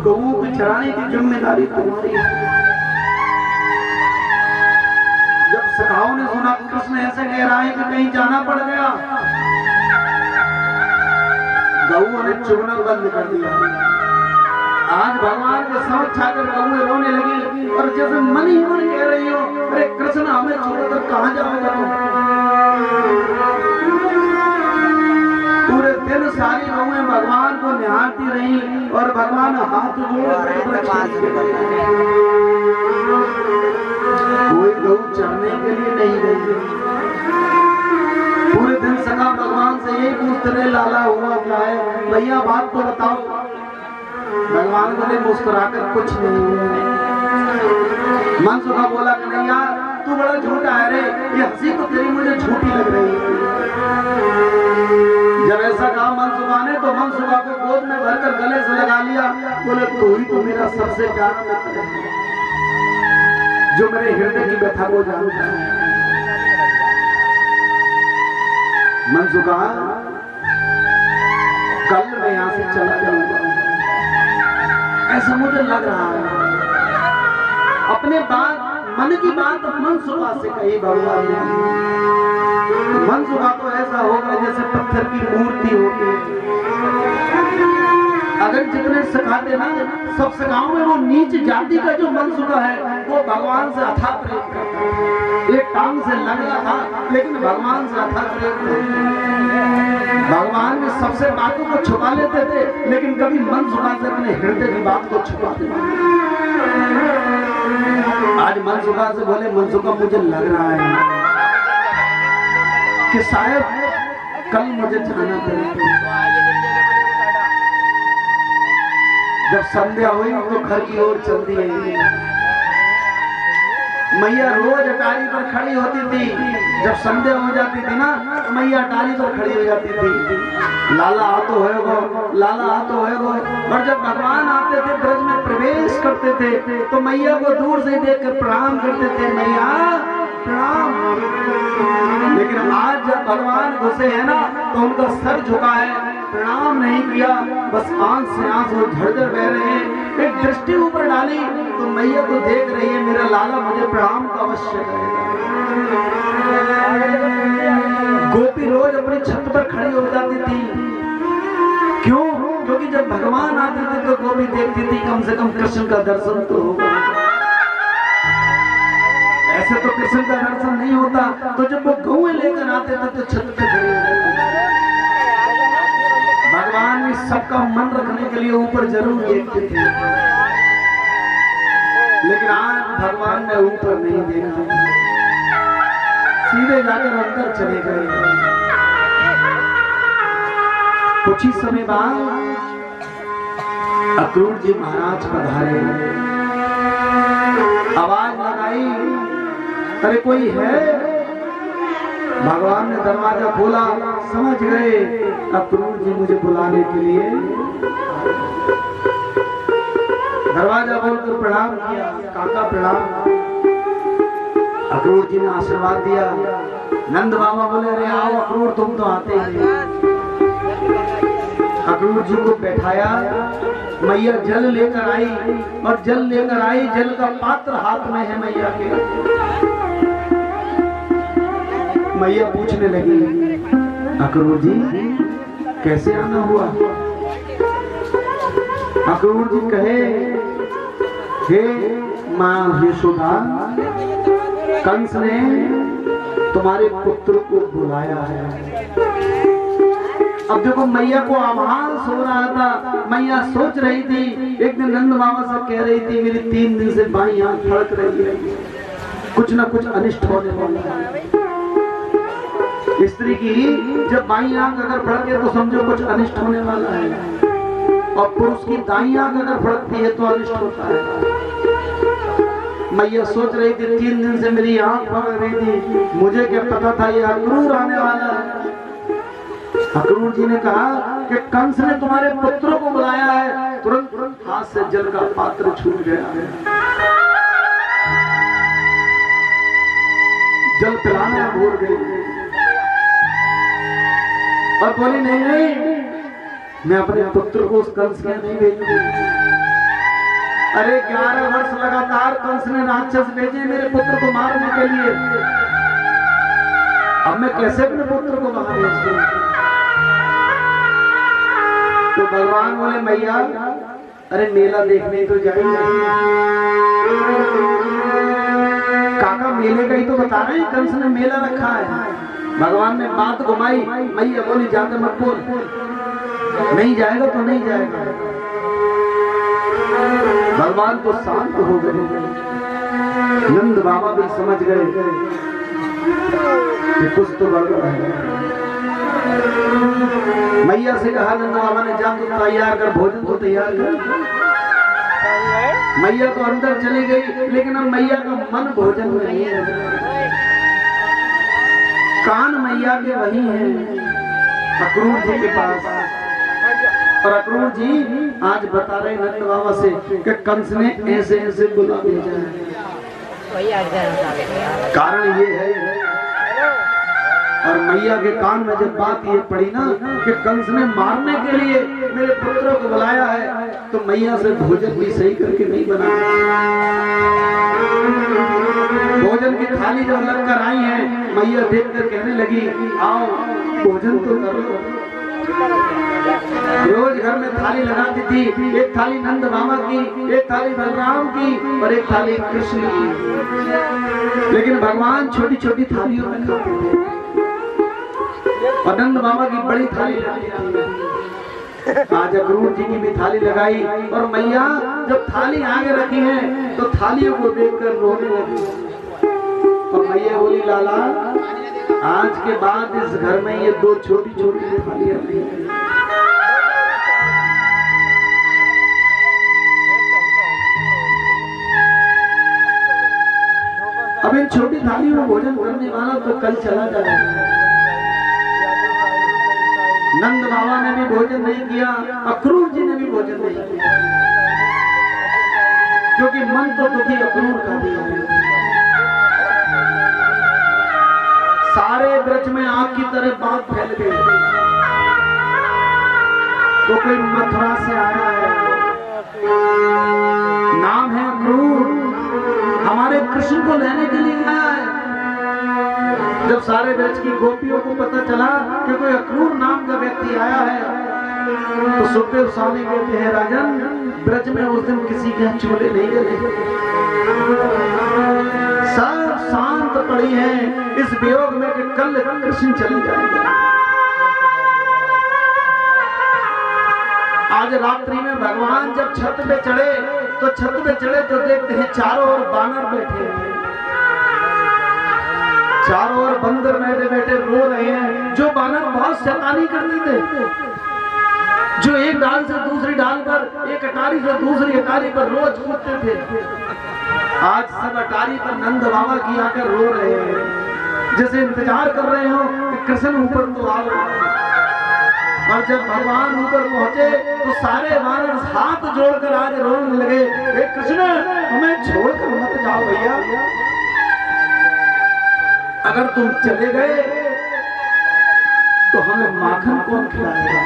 गऊ को चराने की जिम्मेदारी तुम्हारी है। जब सखाओं ने सुना कृष्ण ऐसे कह रहा है कि कहीं जाना पड़ गया, गऊ ने चुगना बंद कर दिया। आज भगवान के समक्ष आकर गऊ रोने लगी और जैसे मन ही मन कह रही हो, अरे कृष्ण हमें छोड़कर कहां जाओगे तुम। पूरे दिन सारी गऊएं भगवान को निहारती रही और भगवान हाथ जोड़कर कोई गऊ चढ़ने के लिए नहीं गई। पूरे दिन सखा भगवान से यही पूछते रहे, लाला हुआ क्या है भैया, बात तो बताओ। भगवान बोले मुस्कुराकर कुछ नहीं। मनसुखा बोला कि नहीं यार तू बड़ा झूठा है रे, ये हंसी तो तेरी मुझे झूठी लग रही है। जब ऐसा कहा मनसुखा ने तो मनसुखा को गोद में भरकर गले से लगा लिया। बोले तू ही तो मेरा सबसे प्यारा मित्र है, जो मेरे हृदय की व्यथा को जानता है। मनसुखा कल मैं यहाँ से चला जाऊंगा, ऐसा मुझे लग रहा है। अपने बात मन की बात मनसुखा से कही भगवान ने। मनसुखा को ऐसा होगा जैसे पत्थर की मूर्ति होगी। अगर जितने सिखाते ना सब सिखाओं में वो नीच जाति का जो मनसुखा है वो भगवान से अथाह प्रेम करता है। एक टांग से लग रहा था लेकिन भगवान से अथाह प्रेम करता। भगवान में सबसे बातों को छुपा लेते थे लेकिन कभी मनसुखा से अपने हृदय की बात को छुपाते नहीं। आज मनसुखा से बोले, मनसुखा मुझे लग रहा है कि शायद कल मुझे जाना पड़ेगा। जब संध्या हुई तो घर की ओर चलती है। मैया रोज अटारी पर खड़ी होती थी। जब संध्या हो जाती थी ना तो मैया अटारी पर खड़ी हो जाती थी, लाला आ तो होएगो, लाला आ तो होएगो। और जब भगवान आते थे ब्रज में प्रवेश करते थे तो मैया को दूर से देख कर प्रणाम करते थे, मैया प्रणाम। लेकिन आज जब भगवान घुसे हैं ना तो उनका सर झुका है, प्रणाम नहीं किया, बस आंख से आंसू झरझर बह रहे हैं। एक दृष्टि ऊपर डाली तो मैया को देख रही है, मेरा लाला मुझे प्रणाम तो अवश्य करेगा। गोपी रोज अपनी छत पर खड़ी हो जाती थी। क्यों? क्योंकि जब भगवान आते थे तो गोपी देखती थी कम से कम कृष्ण का दर्शन तो होगा। ऐसे तो कृष्ण का दर्शन नहीं होता, तो जब वो गौएं लेकर आते थे तो छत पे खड़े हो जाते। भगवान ने सबका मन रखने के लिए ऊपर जरूर देखते थे, लेकिन आज भगवान ने ऊपर नहीं देखा, सीधे जाकर अंदर चले गए। कुछ ही समय बाद अक्रूर जी महाराज पधारे। आवाज लगाई, अरे कोई है? भगवान ने दरवाजा खोला, समझ गए अक्रूर जी मुझे बुलाने के लिए। दरवाजा बोलकर प्रणाम किया, काका प्रणाम। अक्रूर जी ने आशीर्वाद दिया। नंद बाबा बोले, अरे आओ अक्रूर, तुम तो आते ही। अक्रूर जी को बैठाया, मैया जल लेकर आई और जल लेकर आई, जल का पात्र हाथ में है मैया के। मैया पूछने लगी, अक्रूर जी कैसे आना हुआ? अक्रूर जी कहे, हे मां यशोदा, कंस ने तुम्हारे पुत्र को बुलाया है। अब देखो मैया को आभास हो रहा था। मैया सोच रही थी, एक दिन नंद बाबा से कह रही थी, मेरी 3 दिन से बाईं आंख फड़क रही है, कुछ ना कुछ अनिष्ट होने वाला है। स्त्री की जब बाईं आंख अगर फड़के तो समझो कुछ अनिष्ट होने वाला है, और पुरुष की दाईं आंख अगर फड़कती है तो अनिष्ट होता है। मैया सोच रही थी, 3 दिन से मेरी आंख फड़क रही थी, मुझे क्या पता था ये अक्रूर आने वाला है। अक्रूर जी ने कहा कि कंस ने तुम्हारे पुत्रों को बुलाया है। तुरंत हाथ से जल का पात्र छूट गया है। जल पिलाना भूल गई और बोली, नहीं नहीं, मैं अपने पुत्र को उस कंस के नहीं भेजूंगी। अरे 11 वर्ष लगातार कंस ने राक्षस भेजे मेरे पुत्र को मारने के लिए, अब मैं कैसे अपने पुत्र को वहां भेज दूं? तो भगवान बोले मैया अरे मेला देखने तो जाएंगे। काका मेले का ही तो बता रहे हैं, कंस ने मेला रखा है। भगवान ने बात घुमाई, मैया बोली जाते मत बोल, नहीं जाएगा तो नहीं जाएगा। भगवान तो शांत हो गए। नंद बाबा भी समझ गए कि कुछ तो गड़बड़ है। मैया से कहा नंद बाबा ने जा तो तैयार कर, भोजन को तैयार कर। मैया तो अंदर चली गई, लेकिन अब मैया का मन भोजन में नहीं है। कान मैया के वही है अक्रूर जी के पास। और अक्रूर जी आज बता रहे नंद बाबा से कि कंस ने ऐसे ऐसे बुला भेजा है, कारण ये है। और मैया के कान में जब बात ये पड़ी ना कि कंस ने मारने के लिए मेरे पुत्र को बुलाया है, तो मैया से भोजन भी सही करके नहीं बना। भोजन की थाली जब लगकर आई है, मैया देखकर कहने लगी आओ भोजन तो करो। रोज घर में थाली लगाती थी, एक थाली नंद बाबा की, एक थाली बलराम की और एक थाली कृष्ण की। लेकिन भगवान छोटी छोटी थालियों में खाते थे और नंद बाबा की बड़ी थाली लगाती थी। आज अक्रूर जी की भी थाली लगाई और मैया जब थाली आगे रखी है तो थालियों को देखकर रोने लगी। और मैया बोली लाला आज के बाद इस घर में ये दो छोटी छोटी थालियां नहीं है। अब इन छोटी थालियों में भोजन करने वाला तो कल चला जाएगा। नंद बाबा ने भी भोजन नहीं किया, अक्रूर जी ने भी भोजन नहीं किया, क्योंकि मन तो दुखी अक्रूर का भी है। सारे ब्रज में आग की तरह बात फैल गई। तो कोई मथुरा से आया है, नाम है अक्रूर, हमारे कृष्ण को लेने के लिए आया है। जब सारे ब्रज की गोपियों को पता चला कि कोई अक्रूर नाम का व्यक्ति आया है, तो सुखदेव स्वामी कहते हैं राजन ब्रज में उस दिन किसी के चूल्हे नहीं जले, सब शांत पड़ी है इस वियोग में कि कल कृष्ण चले जाएंगे। आज रात्रि में भगवान जब छत पे चढ़े तो देखते हैं चारों ओर बानर बैठे हैं, चारों ओर बंदर बैठे बैठे रो रहे हैं। जो बानर बहुत शैतानी करते थे, जो एक डाल से दूसरी डाल पर, एक अटारी से दूसरी अटारी पर रोज कूदते थे, आज सब अटारी पर नंद बाबा की आकर रो रहे हैं, जैसे इंतजार कर रहे हो कि कृष्ण ऊपर तो आओ। और जब भगवान ऊपर पहुंचे तो सारे बानर हाथ जोड़कर आज रोने लगे, हे कृष्ण हमें छोड़कर मत जाओ भैया, अगर तुम चले गए तो हमें माखन कौन खिलाएगा।